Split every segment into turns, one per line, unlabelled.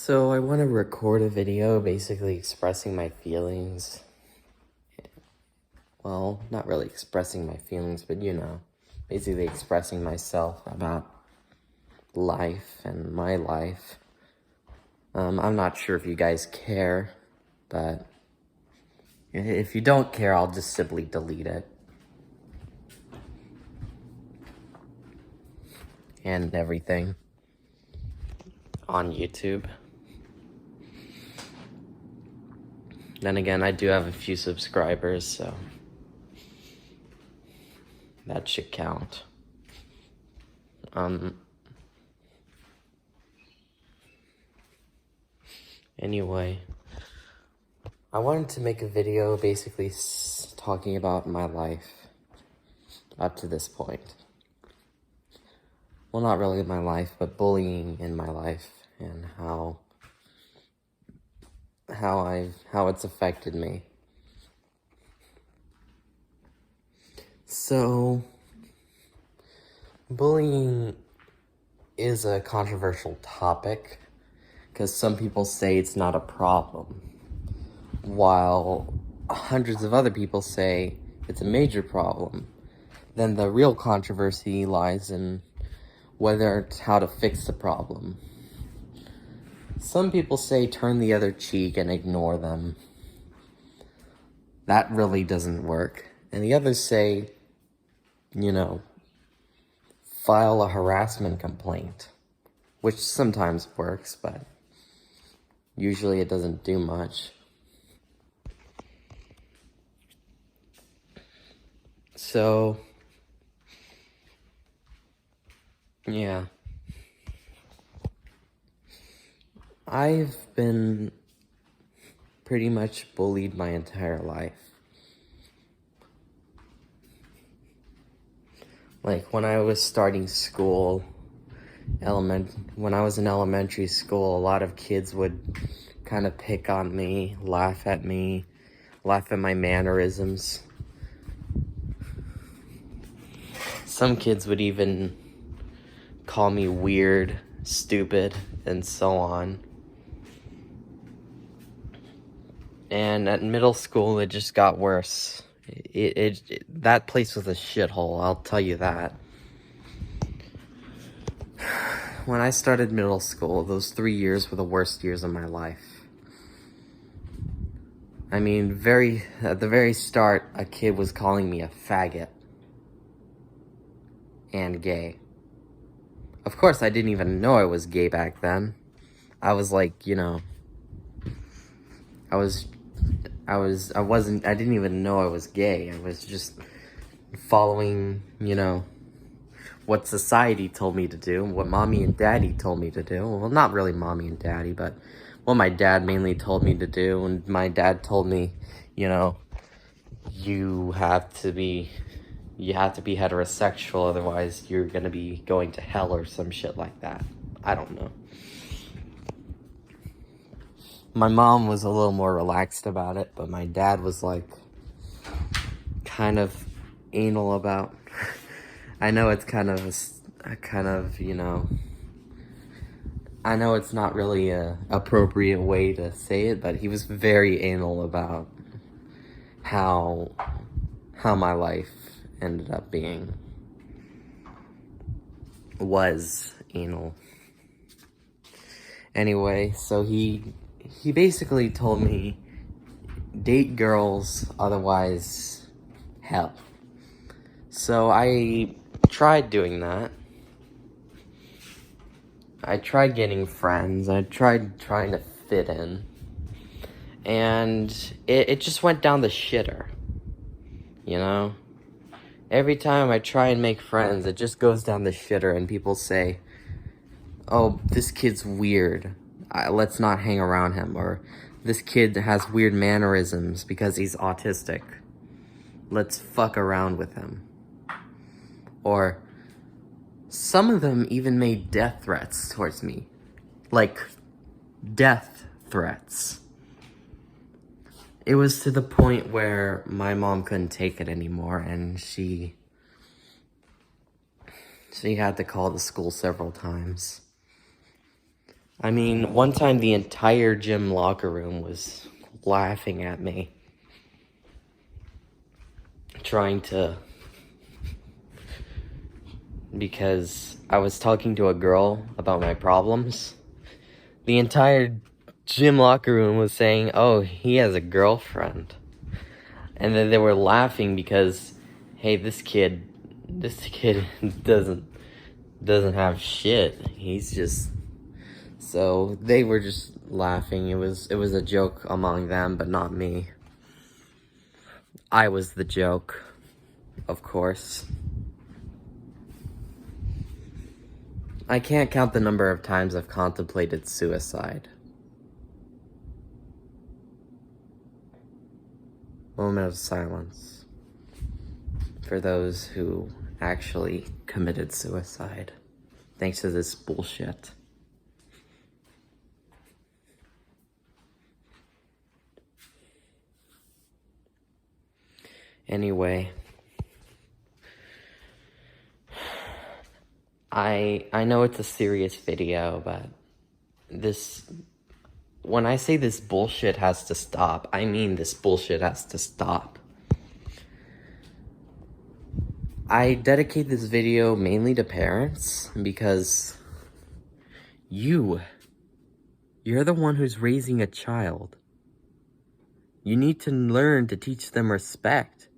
So I want to record a video basically expressing my feelings. Well, not really expressing my feelings, but basically expressing myself about life and my life. I'm not sure if you guys care, but if you don't care, I'll just simply delete it. And everything on YouTube. Then again, I do have a few subscribers, so that should count. Anyway, I wanted to make a video basically talking about my life up to this point. Well, not really my life, but bullying in my life and how it's affected me. So, bullying is a controversial topic because some people say it's not a problem, while hundreds of other people say it's a major problem. Then the real controversy lies in how to fix the problem. Some people say turn the other cheek and ignore them. That really doesn't work. And the others say, file a harassment complaint, which sometimes works, but usually it doesn't do much. So, yeah. I've been pretty much bullied my entire life. Like, when I was starting school, when I was in elementary school, a lot of kids would kind of pick on me, laugh at my mannerisms. Some kids would even call me weird, stupid, and so on. And at middle school, it just got worse. That place was a shithole, I'll tell you that. When I started middle school, those 3 years were the worst years of my life. I mean, at the very start, a kid was calling me a faggot. And gay. Of course, I didn't even know I was gay back then. I was like, I didn't even know I was gay. I was just following, what society told me to do, what mommy and daddy told me to do. Well, not really mommy and daddy, but what my dad mainly told me to do. And my dad told me, you have to be heterosexual, otherwise you're gonna be going to hell or some shit like that. I don't know. My mom was a little more relaxed about it, but my dad was like kind of anal about. I know it's kind of I know it's not really a appropriate way to say it, but he was very anal about how my life ended up being. Was anal. Anyway, so he basically told me, date girls, otherwise hell. So I tried doing that. I tried getting friends. I tried trying to fit in. And it just went down the shitter. Every time I try and make friends, it just goes down the shitter, and people say, oh, this kid's weird. Let's not hang around him. Or, this kid has weird mannerisms because he's autistic. Let's fuck around with him. Or, some of them even made death threats towards me. Like, death threats. It was to the point where my mom couldn't take it anymore, and she had to call the school several times. I mean, one time the entire gym locker room was laughing at me, because I was talking to a girl about my problems. The entire gym locker room was saying, oh, he has a girlfriend. And then they were laughing because, hey, this kid doesn't have shit. He's just... So they were just laughing. It was a joke among them, but not me. I was the joke, of course. I can't count the number of times I've contemplated suicide. Moment of silence for those who actually committed suicide, thanks to this bullshit. Anyway, I know it's a serious video, but when I say this bullshit has to stop, I mean this bullshit has to stop. I dedicate this video mainly to parents because you're the one who's raising a child. You need to learn to teach them respect.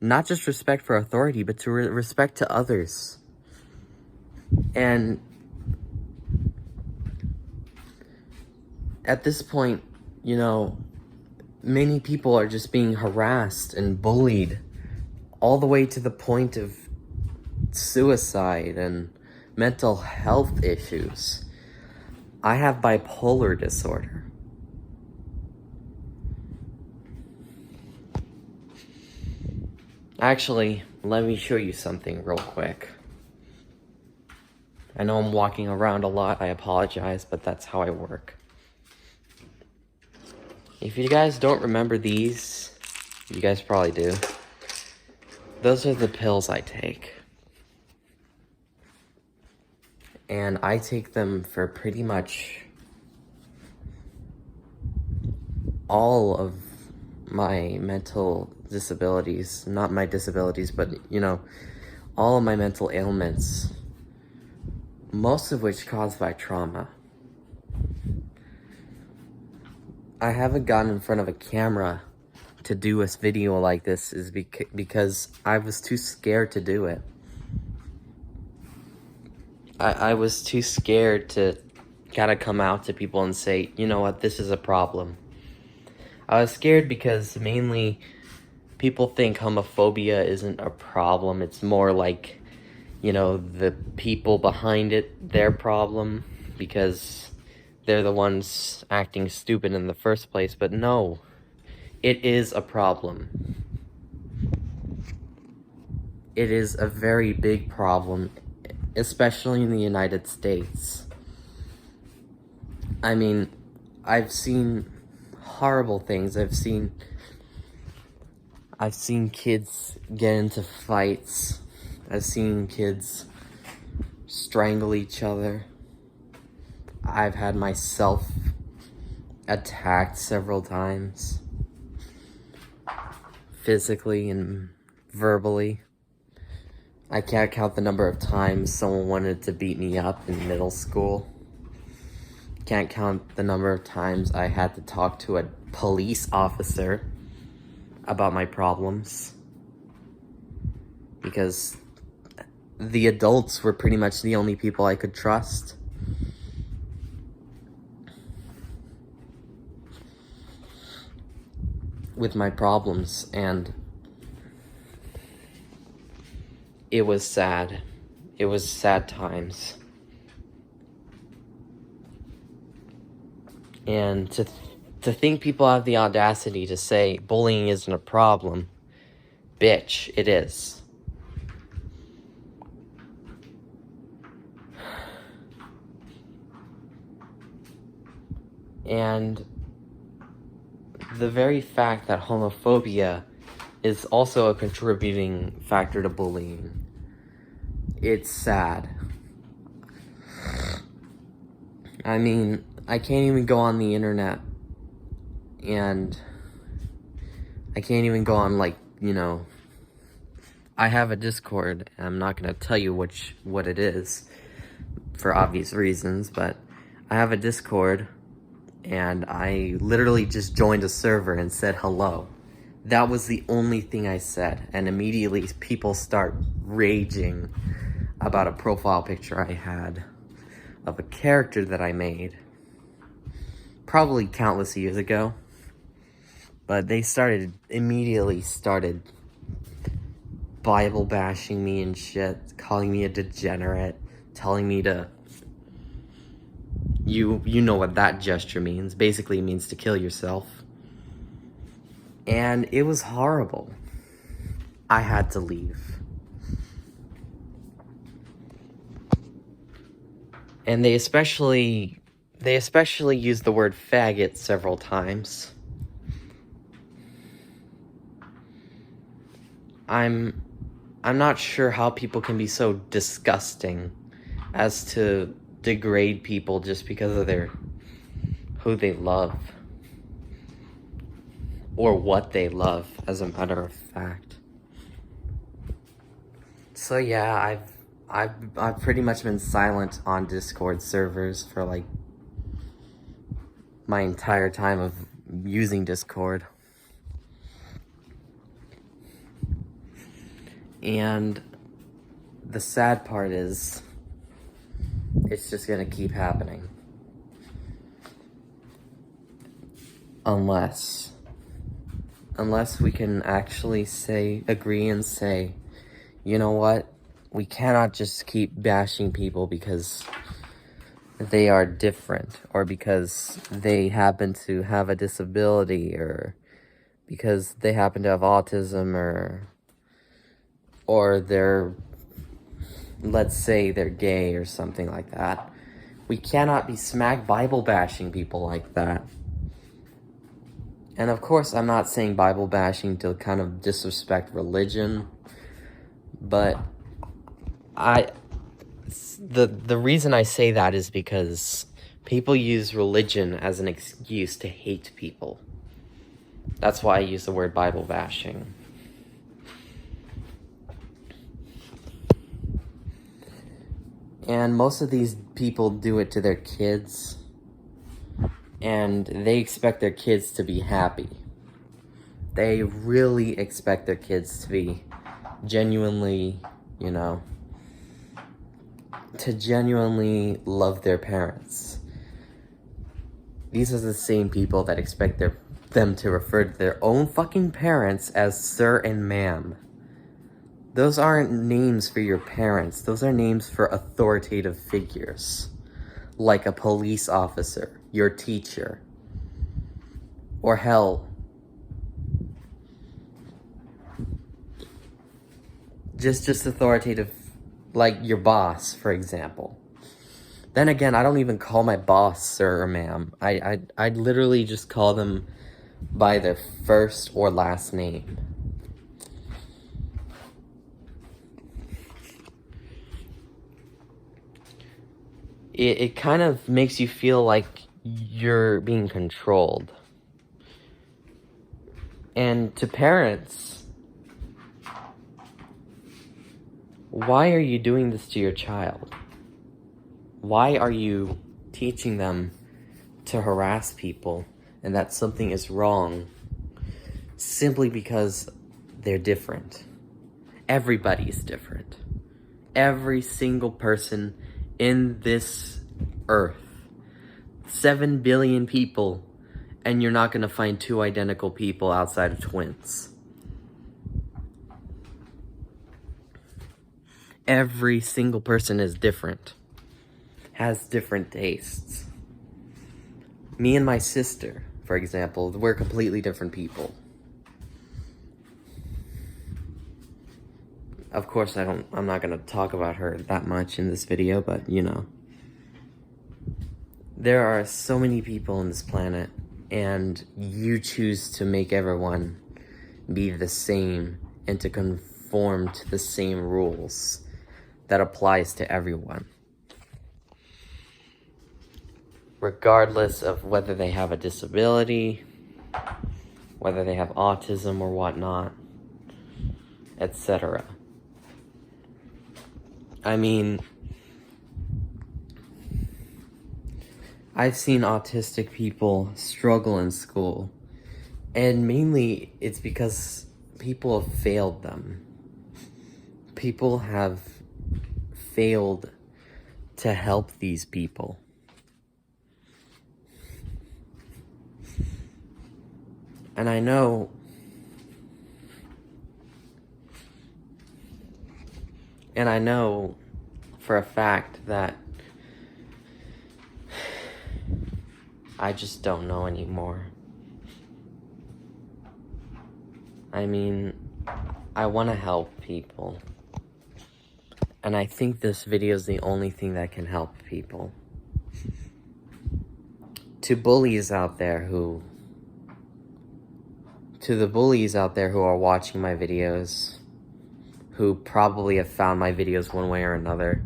Not just respect for authority, but to respect to others. And at this point, you know, many people are just being harassed and bullied all the way to the point of suicide and mental health issues. I have bipolar disorder. Actually, let me show you something real quick. I know I'm walking around a lot, I apologize, but that's how I work. If you guys don't remember these, you guys probably do. Those are the pills I take. And I take them for pretty much all of my mental disabilities. Not my disabilities, but, you know, all of my mental ailments. Most of which caused by trauma. I haven't gotten in front of a camera to do a video like this because I was too scared to do it. I was too scared to kind of come out to people and say, you know what, this is a problem. I was scared because mainly people think homophobia isn't a problem. It's more like, you know, the people behind it, their problem, because they're the ones acting stupid in the first place. But no, it is a problem. It is a very big problem, especially in the United States. I mean, I've seen horrible things. I've seen kids get into fights. I've seen kids strangle each other. I've had myself attacked several times, physically and verbally. I can't count the number of times someone wanted to beat me up in middle school. Can't count the number of times I had to talk to a police officer about my problems, because the adults were pretty much the only people I could trust. With my problems, and it was sad. It was sad times. And to think people have the audacity to say bullying isn't a problem, bitch, it is. And the very fact that homophobia is also a contributing factor to bullying, it's sad. I mean, I can't even go on the internet, and I can't even go on, like, you know, I have a Discord, and I'm not gonna tell you what it is, for obvious reasons, but I have a Discord, and I literally just joined a server and said hello. That was the only thing I said, and immediately people start raging about a profile picture I had of a character that I made probably countless years ago. But they immediately started Bible bashing me and shit, calling me a degenerate, telling me to, you know what that gesture means. Basically, it means to kill yourself. And it was horrible. I had to leave. And they especially used the word faggot several times. I'm not sure how people can be so disgusting as to degrade people just because of who they love. Or what they love, as a matter of fact. So yeah, I've pretty much been silent on Discord servers for like my entire time of using Discord. And the sad part is, it's just gonna keep happening. Unless we can actually agree and say, you know what? We cannot just keep bashing people because they are different, or because they happen to have a disability, or because they happen to have autism, or they're, let's say they're gay or something like that. We cannot be smack Bible bashing people like that. And of course, I'm not saying Bible bashing to kind of disrespect religion, but the reason I say that is because people use religion as an excuse to hate people. That's why I use the word Bible bashing. And most of these people do it to their kids, and they expect their kids to be happy. They really expect their kids to be genuinely, you know, to genuinely love their parents. These are the same people that expect them to refer to their own fucking parents as sir and ma'am. Those aren't names for your parents. Those are names for authoritative figures. Like a police officer, your teacher, or hell, just authoritative, like your boss, for example. Then again, I don't even call my boss sir or ma'am. I literally just call them by their first or last name. It kind of makes you feel like you're being controlled. And to parents, why are you doing this to your child? Why are you teaching them to harass people and that something is wrong simply because they're different? Everybody's different. Every single person in this earth. 7 billion people, and you're not gonna find two identical people outside of twins. Every single person is different, has different tastes. Me and my sister, for example, we're completely different people. Of course, I'm not gonna talk about her that much in this video, but you know. There are so many people on this planet, and you choose to make everyone be the same and to conform to the same rules that applies to everyone. regardless of whether they have a disability, whether they have autism or whatnot, etc. I mean, I've seen autistic people struggle in school, and mainly it's because people have failed them. People have failed to help these people. And I know for a fact that I just don't know anymore. I mean, I want to help people. And I think this video is the only thing that can help people. To the bullies out there who are watching my videos, who probably have found my videos one way or another,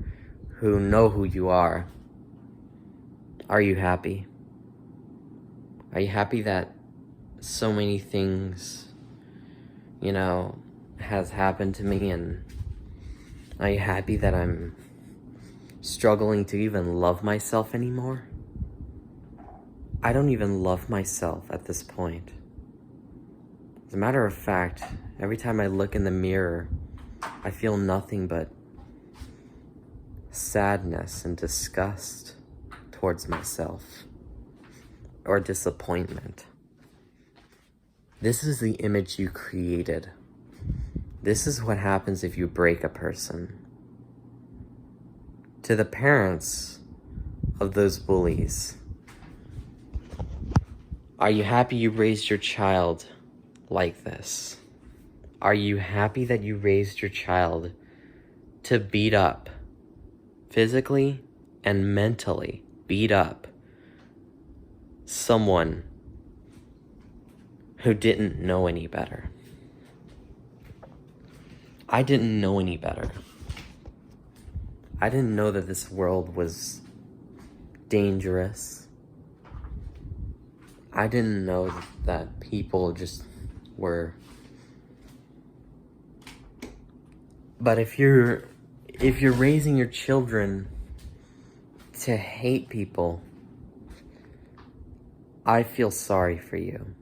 who know who you are you happy? Are you happy that so many things, has happened to me, and are you happy that I'm struggling to even love myself anymore? I don't even love myself at this point. As a matter of fact, every time I look in the mirror, I feel nothing but sadness and disgust towards myself, or disappointment. This is the image you created. This is what happens if you break a person. To the parents of those bullies, are you happy you raised your child like this? Are you happy that you raised your child to beat up, physically and mentally beat up, someone who didn't know any better? I didn't know any better. I didn't know that this world was dangerous. I didn't know that people just were. But if you're raising your children to hate people, I feel sorry for you.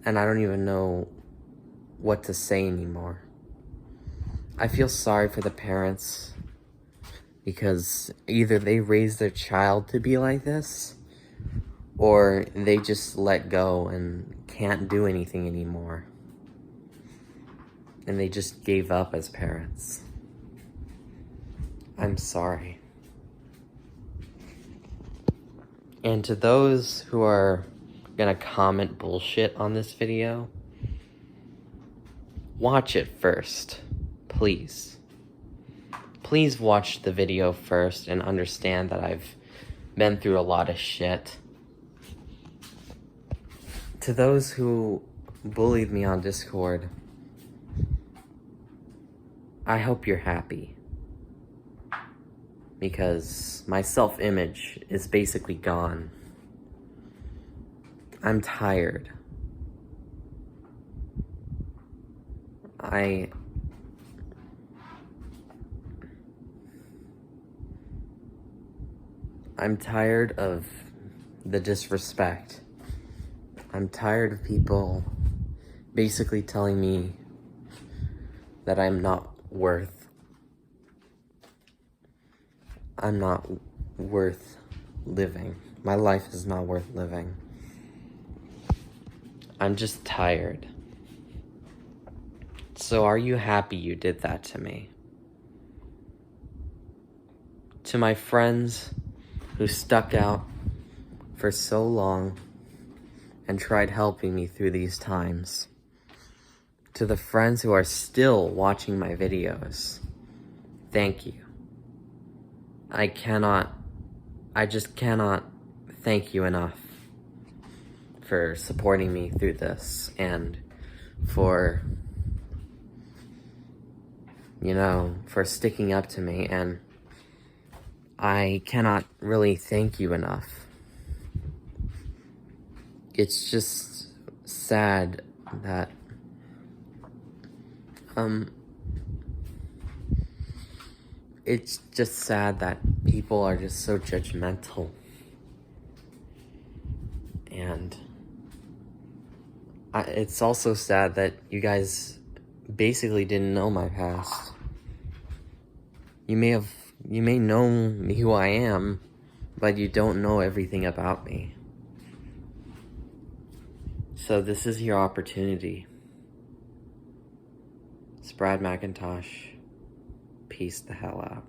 And I don't even know what to say anymore. I feel sorry for the parents, because either they raised their child to be like this, or they just let go and can't do anything anymore. And they just gave up as parents. I'm sorry. And to those who are gonna comment bullshit on this video, watch it first, please. Please watch the video first and understand that I've been through a lot of shit. To those who bullied me on Discord, I hope you're happy, because my self-image is basically gone. I'm tired. I'm tired of the disrespect. I'm tired of people basically telling me that I'm not worth living. My life is not worth living. I'm just tired. So are you happy you did that to me? To my friends who stuck out for so long and tried helping me through these times. To the friends who are still watching my videos, thank you. I just cannot thank you enough for supporting me through this, and for sticking up to me. And I cannot really thank you enough. It's just sad that, it's just sad that people are just so judgmental. And it's also sad that you guys basically didn't know my past. You may know who I am, but you don't know everything about me. So this is your opportunity. It's Brad Macintosh. Peace the hell out.